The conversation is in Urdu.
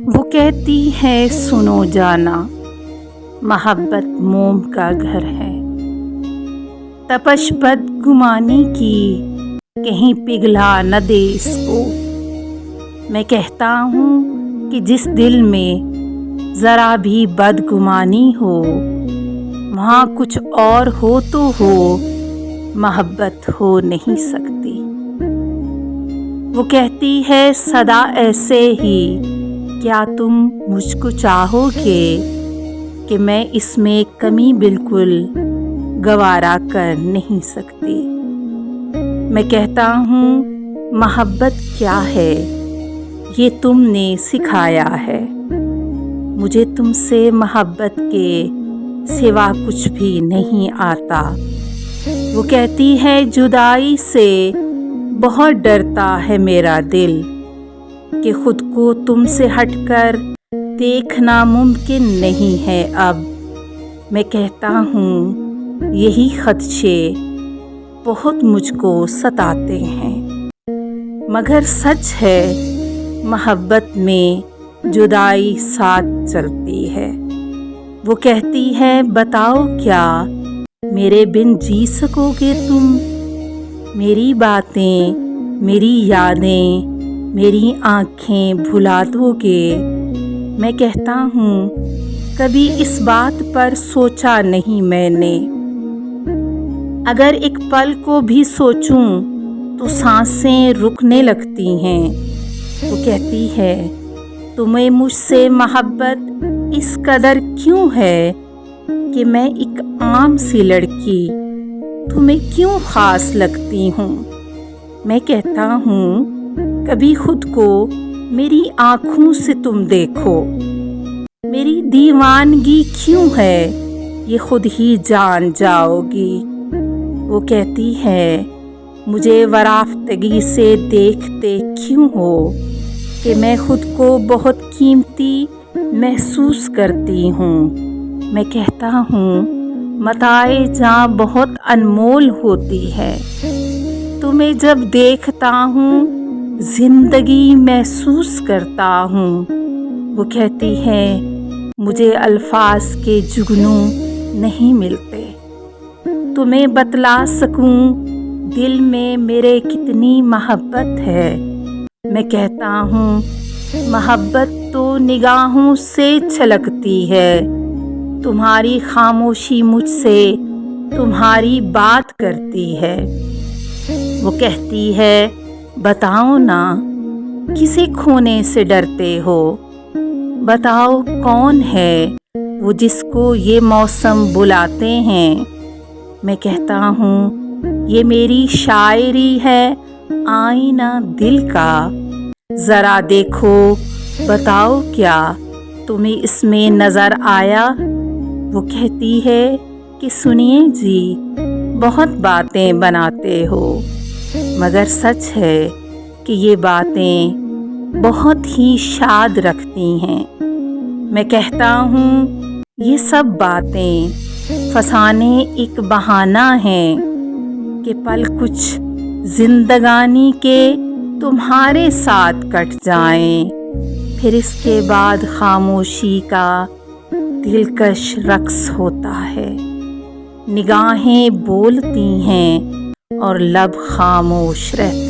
وہ کہتی ہے سنو جانا، محبت موم کا گھر ہے، تپش بد گمانی کی کہیں پگھلا نہ دے اس کو۔ میں کہتا ہوں کہ جس دل میں ذرا بھی بدگمانی ہو، وہاں کچھ اور ہو تو ہو، محبت ہو نہیں سکتی۔ وہ کہتی ہے سدا ایسے ہی، کیا تم مجھ کو چاہو گے کہ میں اس میں کمی بالکل گوارا کر نہیں سکتی۔ میں کہتا ہوں محبت کیا ہے یہ تم نے سکھایا ہے، مجھے تم سے محبت کے سوا کچھ بھی نہیں آتا۔ وہ کہتی ہے جدائی سے بہت ڈرتا ہے میرا دل، کہ خود کو تم سے ہٹ کر دیکھنا ممکن نہیں ہے اب۔ میں کہتا ہوں یہی خدشے بہت مجھ کو ستاتے ہیں، مگر سچ ہے محبت میں جدائی ساتھ چلتی ہے۔ وہ کہتی ہے بتاؤ کیا میرے بن جی سکو گے تم؟ میری باتیں، میری یادیں، میری آنکھیں بھلا دو گے؟ میں کہتا ہوں کبھی اس بات پر سوچا نہیں میں نے، اگر ایک پل کو بھی سوچوں تو سانسیں رکنے لگتی ہیں۔ وہ کہتی ہے تمہیں مجھ سے محبت اس قدر کیوں ہے کہ میں ایک عام سی لڑکی تمہیں کیوں خاص لگتی ہوں؟ میں کہتا ہوں کبھی خود کو میری آنکھوں سے تم دیکھو، میری دیوانگی کیوں ہے یہ خود ہی جان جاؤ گی۔ وہ کہتی ہے مجھے ورافتگی سے دیکھتے کیوں ہو کہ میں خود کو بہت قیمتی محسوس کرتی ہوں۔ میں کہتا ہوں متاع جاں بہت انمول ہوتی ہے، تمہیں جب دیکھتا ہوں زندگی محسوس کرتا ہوں۔ وہ کہتی ہے مجھے الفاظ کے جگنو نہیں ملتے، تمہیں بتلا سکوں دل میں میرے کتنی محبت ہے۔ میں کہتا ہوں محبت تو نگاہوں سے چھلکتی ہے، تمہاری خاموشی مجھ سے تمہاری بات کرتی ہے۔ وہ کہتی ہے بتاؤ نا کسے کھونے سے ڈرتے ہو، بتاؤ کون ہے وہ جس کو یہ موسم بلاتے ہیں۔ میں کہتا ہوں یہ میری شاعری ہے آئینہ دل کا، ذرا دیکھو بتاؤ کیا تمہیں اس میں نظر آیا؟ وہ کہتی ہے کہ سنیے جی بہت باتیں بناتے ہو، مگر سچ ہے کہ یہ باتیں بہت ہی شاد رکھتی ہیں۔ میں کہتا ہوں یہ سب باتیں فسانے ایک بہانہ ہیں کہ پل کچھ زندگانی کے تمہارے ساتھ کٹ جائیں، پھر اس کے بعد خاموشی کا دلکش رقص ہوتا ہے، نگاہیں بولتی ہیں اور لب خاموش رہتے